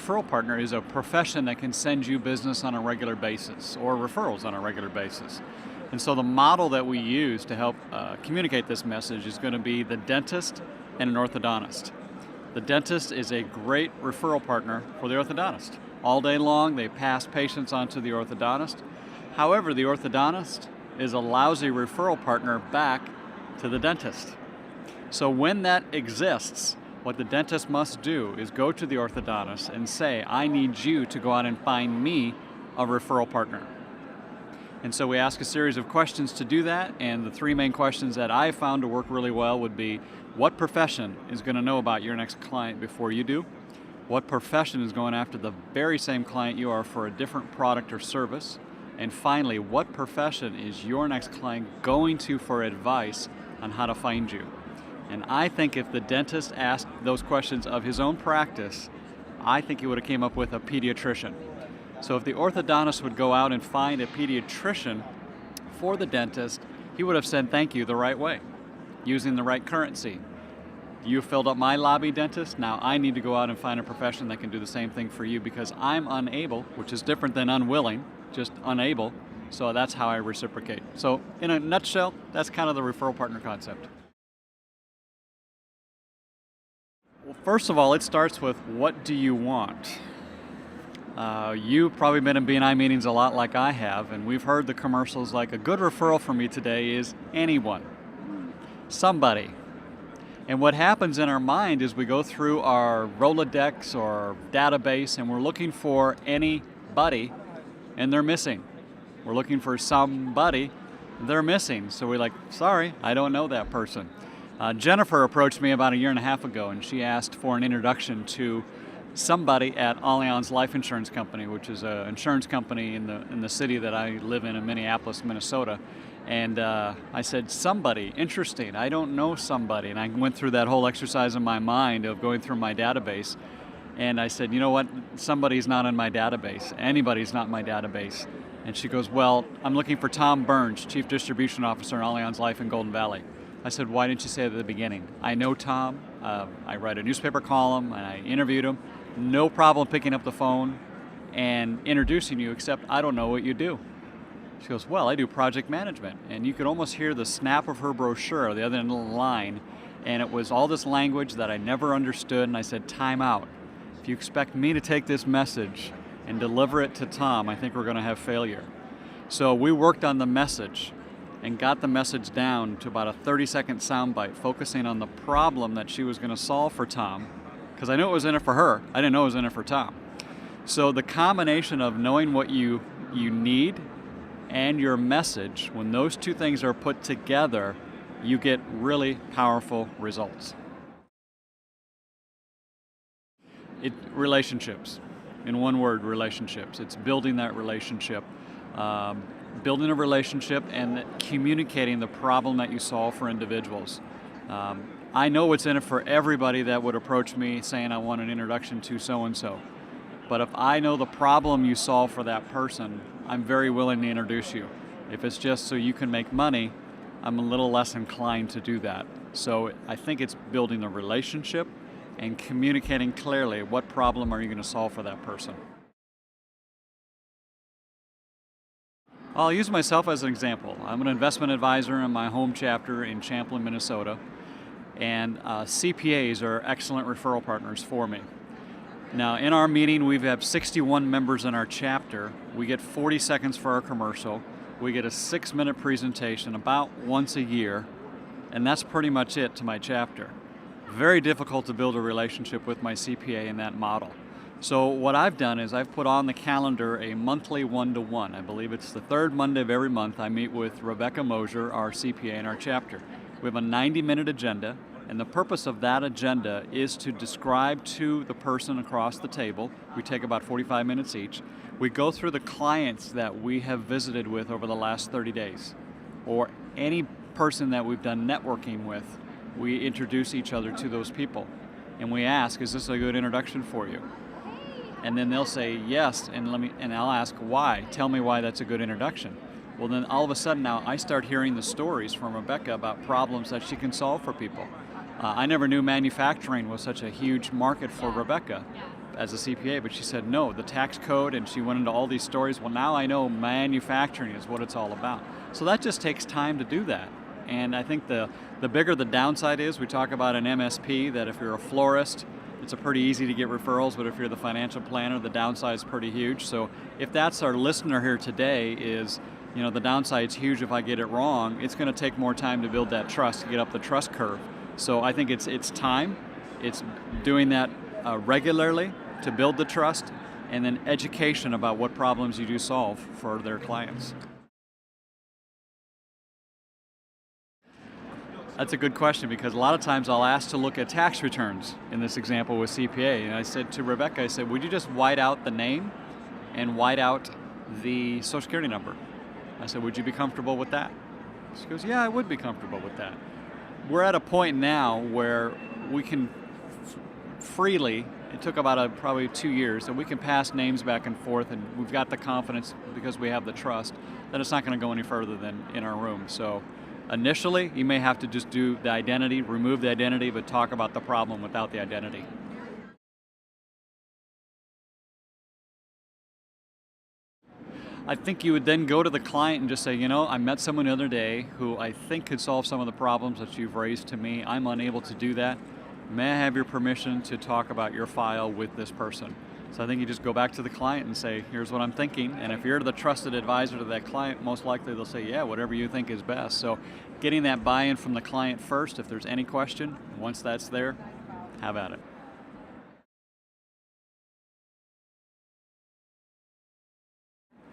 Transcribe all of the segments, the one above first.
referral partner is a profession that can send you business on a regular basis or referrals on a regular basis. And so the model that we use to help communicate this message is going to be the dentist and an orthodontist. The dentist is a great referral partner for the orthodontist. All day long, they pass patients on to the orthodontist. However, the orthodontist is a lousy referral partner back to the dentist. So when that exists, what the dentist must do is go to the orthodontist and say, I need you to go out and find me a referral partner. And so we ask a series of questions to do that, and the three main questions that I found to work really well would be, what profession is going to know about your next client before you do? What profession is going after the very same client you are for a different product or service? And finally, what profession is your next client going to for advice on how to find you? And I think if the dentist asked those questions of his own practice, I think he would have came up with a pediatrician. So if the orthodontist would go out and find a pediatrician for the dentist, he would have said thank you the right way, using the right currency. You filled up my lobby, dentist. Now I need to go out and find a profession that can do the same thing for you because I'm unable, which is different than unwilling, just unable. So that's how I reciprocate. So in a nutshell, that's kind of the referral partner concept. Well, first of all, it starts with what do you want? You've probably been in B&I meetings a lot like I have, and we've heard the commercials like, a good referral for me today is anyone, somebody. And what happens in our mind is we go through our Rolodex or database and we're looking for anybody and they're missing. We're looking for somebody, they're missing. So we're like, sorry, I don't know that person. Jennifer approached me about 1.5 years ago and she asked for an introduction to somebody at Allianz Life Insurance Company, which is an insurance company in the city that I live in Minneapolis, Minnesota. And I said, somebody, interesting, I don't know somebody. And I went through that whole exercise in my mind of going through my database. And I said, you know what, somebody's not in my database. Anybody's not in my database. And she goes, well, I'm looking for Tom Burns, Chief Distribution Officer in Allianz Life in Golden Valley. I said, why didn't you say it at the beginning? I know Tom, I write a newspaper column, and I interviewed him. No problem picking up the phone and introducing you, except I don't know what you do. She goes, well, I do project management. And you could almost hear the snap of her brochure, the other end of the line, and it was all this language that I never understood, and I said, time out. If you expect me to take this message and deliver it to Tom, I think we're going to have failure. So we worked on the message and got the message down to about a 30-second soundbite, focusing on the problem that she was going to solve for Tom, because I knew it was in it for her. I didn't know it was in it for Tom. So the combination of knowing what you need and your message, when those two things are put together, you get really powerful results. Relationships. In one word, relationships. It's building that relationship. Building a relationship and communicating the problem that you solve for individuals. I know what's in it for everybody that would approach me saying I want an introduction to so-and-so. But if I know the problem you solve for that person, I'm very willing to introduce you. If it's just so you can make money, I'm a little less inclined to do that. So I think it's building a relationship and communicating clearly what problem are you going to solve for that person. I'll use myself as an example. I'm an investment advisor in my home chapter in Champlin, Minnesota, and CPAs are excellent referral partners for me. Now, in our meeting, we have 61 members in our chapter. We get 40 seconds for our commercial. We get a 6-minute presentation about once a year, and that's pretty much it to my chapter. Very difficult to build a relationship with my CPA in that model. So what I've done is I've put on the calendar a monthly one-to-one. I believe it's the third Monday of every month. I meet with Rebecca Mosier, our CPA in our chapter. We have a 90-minute agenda, and the purpose of that agenda is to describe to the person across the table. We take about 45 minutes each. We go through the clients that we have visited with over the last 30 days, or any person that we've done networking with. We introduce each other to those people, and we ask, is this a good introduction for you? And then they'll say yes, and I'll ask why. Tell me why that's a good introduction. Well, then all of a sudden now I start hearing the stories from Rebecca about problems that she can solve for people. I never knew manufacturing was such a huge market for Rebecca. as a CPA, but she said, no, the tax code, and she went into all these stories. Well, now I know manufacturing is what it's all about. So that just takes time to do that. And I think the bigger the downside is, we talk about an MSP, that if you're a florist, it's a pretty easy to get referrals, but if you're the financial planner, the downside is pretty huge. So if that's our listener here today is, the downside's huge if I get it wrong, it's going to take more time to build that trust, to get up the trust curve. So I think it's time, it's doing that regularly to build the trust, and then education about what problems you do solve for their clients. That's a good question, because a lot of times I'll ask to look at tax returns in this example with CPA. And I said to Rebecca, I said, would you just white out the name and white out the Social Security number? I said, would you be comfortable with that? She goes, yeah, I would be comfortable with that. We're at a point now where we can freely, it took about probably 2 years, and we can pass names back and forth, and we've got the confidence, because we have the trust, that it's not going to go any further than in our room. So initially, you may have to just do the identity, remove the identity, but talk about the problem without the identity. I think you would then go to the client and just say, I met someone the other day who I think could solve some of the problems that you've raised to me. I'm unable to do that. May I have your permission to talk about your file with this person? So I think you just go back to the client and say, here's what I'm thinking. And if you're the trusted advisor to that client, most likely they'll say, yeah, whatever you think is best. So getting that buy-in from the client first, if there's any question, once that's there, have at it.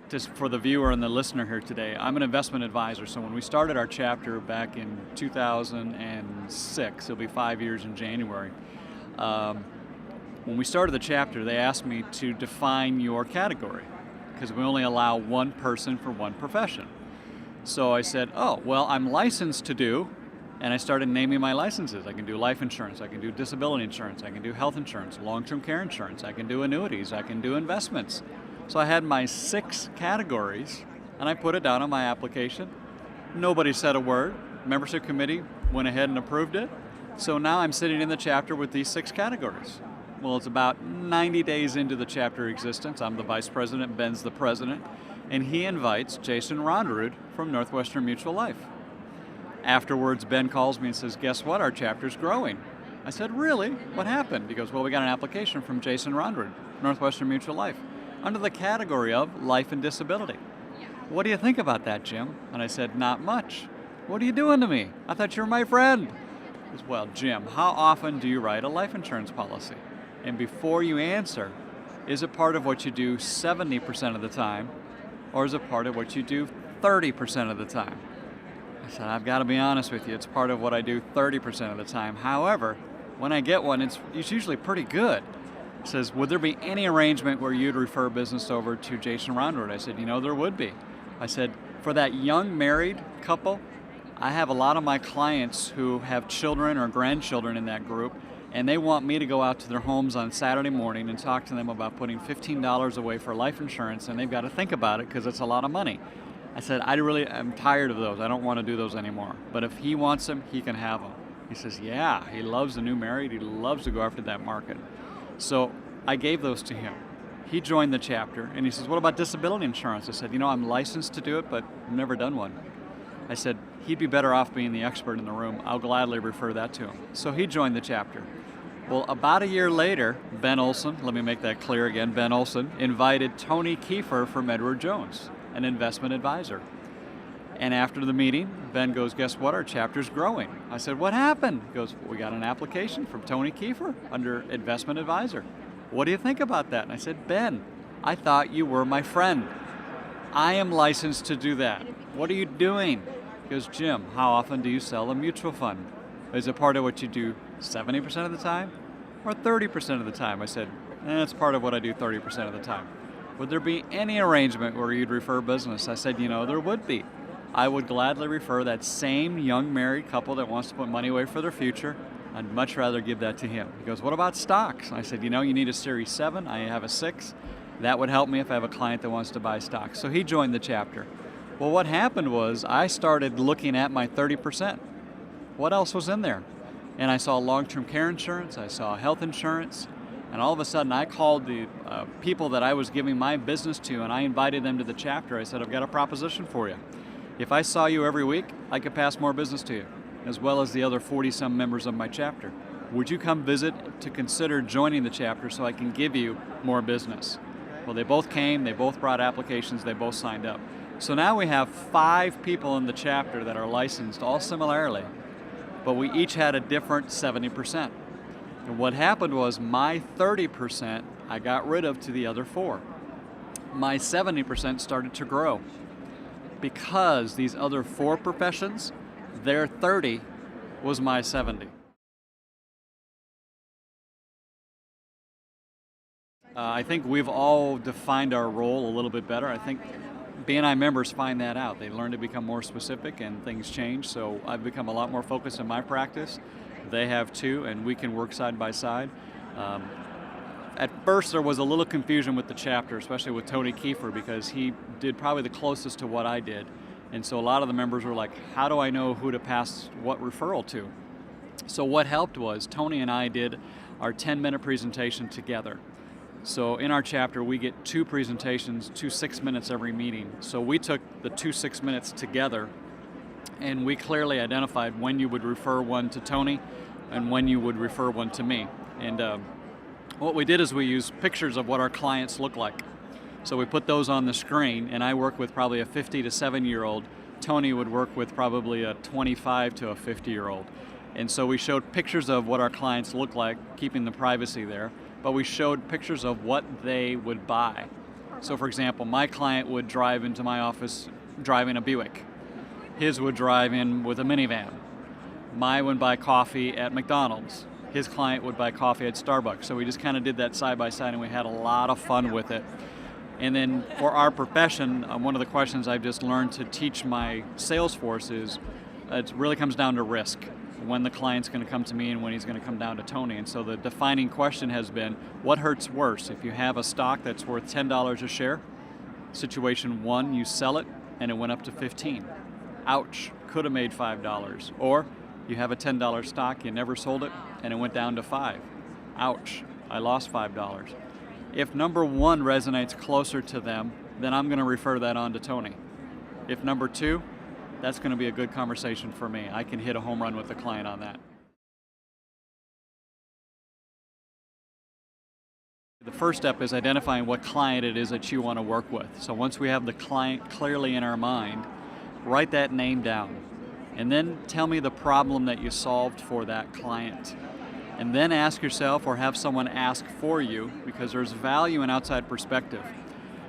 Just for the viewer and the listener here today, I'm an investment advisor. So when we started our chapter back in 2006, it'll be 5 years in January. When we started the chapter, they asked me to define your category, because we only allow one person for one profession. So I said, oh, well, I'm licensed to do, and I started naming my licenses. I can do life insurance, I can do disability insurance, I can do health insurance, long-term care insurance, I can do annuities, I can do investments. So I had my 6 categories, and I put it down on my application. Nobody said a word. Membership committee went ahead and approved it. So now I'm sitting in the chapter with these 6 categories. Well, it's about 90 days into the chapter existence. I'm the vice president, Ben's the president, and he invites Jason Ronderud from Northwestern Mutual Life. Afterwards, Ben calls me and says, guess what, our chapter's growing. I said, really? What happened? He goes, well, we got an application from Jason Ronderud, Northwestern Mutual Life, under the category of life and disability. What do you think about that, Jim? And I said, not much. What are you doing to me? I thought you were my friend. He goes, well, Jim, how often do you write a life insurance policy? And before you answer, is it part of what you do 70% of the time, or is it part of what you do 30% of the time? I said, I've got to be honest with you, it's part of what I do 30% of the time. However, when I get one, it's usually pretty good. He says, would there be any arrangement where you'd refer business over to Jason Ronderud? I said, there would be. I said, for that young married couple, I have a lot of my clients who have children or grandchildren in that group, and they want me to go out to their homes on Saturday morning and talk to them about putting $15 away for life insurance, and they've got to think about it because it's a lot of money. I said, I'm tired of those. I don't want to do those anymore. But if he wants them, he can have them. He says, yeah, he loves the new married. He loves to go after that market. So I gave those to him. He joined the chapter, and he says, what about disability insurance? I said, I'm licensed to do it, but I've never done one. I said, he'd be better off being the expert in the room. I'll gladly refer that to him. So he joined the chapter. Well, about a year later, Ben Olson, let me make that clear again, Ben Olson invited Tony Kiefer from Edward Jones, an investment advisor. And after the meeting, Ben goes, guess what, our chapter's growing. I said, what happened? He goes, we got an application from Tony Kiefer under investment advisor. What do you think about that? And I said, Ben, I thought you were my friend. I am licensed to do that. What are you doing? He goes, Jim, how often do you sell a mutual fund? Is it part of what you do 70% of the time or 30% of the time? I said, it's part of what I do 30% of the time. Would there be any arrangement where you'd refer business? I said, there would be. I would gladly refer that same young married couple that wants to put money away for their future. I'd much rather give that to him. He goes, what about stocks? I said, you need a Series 7. I have a 6. That would help me if I have a client that wants to buy stocks. So he joined the chapter. Well, what happened was I started looking at my 30%. What else was in there? And I saw long-term care insurance, I saw health insurance, And all of a sudden I called the people that I was giving my business to, and I invited them to the chapter. I said, I've got a proposition for you. If I saw you every week, I could pass more business to you, as well as the other 40-some members of my chapter. Would you come visit to consider joining the chapter so I can give you more business? Well, they both came, they both brought applications, they both signed up. So now we have 5 people in the chapter that are licensed, all similarly, but we each had a different 70%. And what happened was my 30% I got rid of to the other 4. My 70% started to grow because these other 4 professions, their 30 was my 70. I think we've all defined our role a little bit better. I think BNI members find that out. They learn to become more specific and things change, so I've become a lot more focused in my practice. They have too, and we can work side by side. At first there was a little confusion with the chapter, especially with Tony Kiefer, because he did probably the closest to what I did. And so a lot of the members were like, how do I know who to pass what referral to? So what helped was Tony and I did our 10-minute presentation together. So in our chapter, we get 2 presentations, 2 6 minutes every meeting. So we took the 2 6 minutes together, and we clearly identified when you would refer one to Tony and when you would refer one to me. And what we did is we used pictures of what our clients look like. So we put those on the screen, and I work with probably a 50 to 7-year-old. Tony would work with probably a 25 to a 50-year-old. And so we showed pictures of what our clients look like, keeping the privacy there, but we showed pictures of what they would buy. So for example, my client would drive into my office driving a Buick. His would drive in with a minivan. Mine would buy coffee at McDonald's. His client would buy coffee at Starbucks. So we just kind of did that side by side, and we had a lot of fun with it. And then for our profession, one of the questions I've just learned to teach my sales force is it really comes down to risk. When the client's going to come to me and when he's going to come down to Tony. And so the defining question has been, what hurts worse? If you have a stock that's worth $10 a share, situation 1, you sell it and it went up to 15. Ouch, could have made $5. Or you have a $10 stock, you never sold it, and it went down to 5. Ouch, I lost $5. If number 1 resonates closer to them, then I'm going to refer that on to Tony. If number 2, that's going to be a good conversation for me. I can hit a home run with the client on that. The first step is identifying what client it is that you want to work with. So once we have the client clearly in our mind, write that name down. And then tell me the problem that you solved for that client. And then ask yourself or have someone ask for you, because there's value in outside perspective.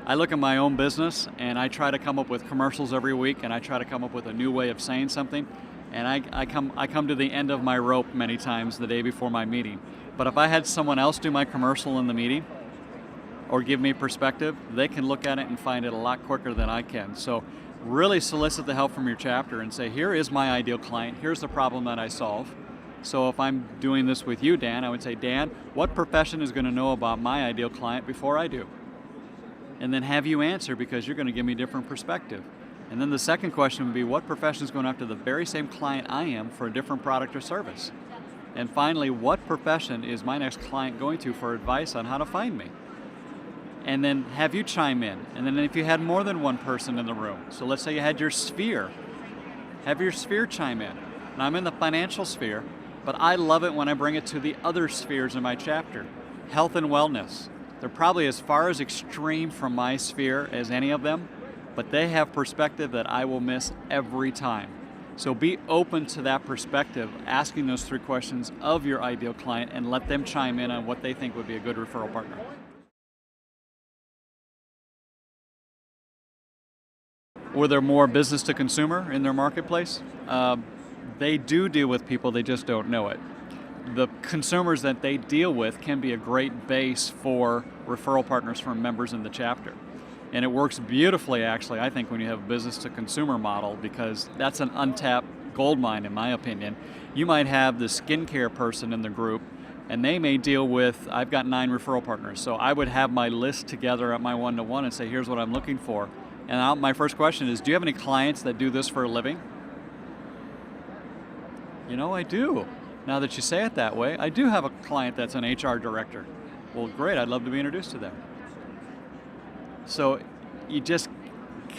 I look at my own business and I try to come up with commercials every week, and I try to come up with a new way of saying something, and I come to the end of my rope many times the day before my meeting. But if I had someone else do my commercial in the meeting or give me perspective, they can look at it and find it a lot quicker than I can. So really solicit the help from your chapter and say, here is my ideal client, here's the problem that I solve. So if I'm doing this with you, Dan, I would say, Dan, what profession is going to know about my ideal client before I do? And then have you answer, because you're going to give me different perspective. And then the second question would be, what profession is going after the very same client I am for a different product or service? And finally, what profession is my next client going to for advice on how to find me? And then have you chime in. And then if you had more than one person in the room, so let's say you had your sphere, have your sphere chime in. And I'm in the financial sphere, but I love it when I bring it to the other spheres in my chapter. Health and wellness. They're probably as far as extreme from my sphere as any of them, but they have perspective that I will miss every time. So be open to that perspective, asking those 3 questions of your ideal client, and let them chime in on what they think would be a good referral partner. Were there more business to consumer in their marketplace? They do deal with people, they just don't know it. The consumers that they deal with can be a great base for referral partners from members in the chapter. And it works beautifully, actually, I think, when you have a business to consumer model, because that's an untapped gold mine, in my opinion. You might have the skincare person in the group, and they may deal with, I've got 9 referral partners, so I would have my list together at my one-to-one and say, here's what I'm looking for. And my first question is, do you have any clients that do this for a living? You know, I do. Now that you say it that way, I do have a client that's an HR director. Well, great, I'd love to be introduced to them. So you just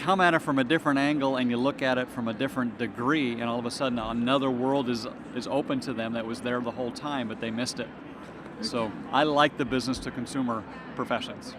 come at it from a different angle and you look at it from a different degree, and all of a sudden another world is open to them that was there the whole time, but they missed it. So I like the business to consumer professions.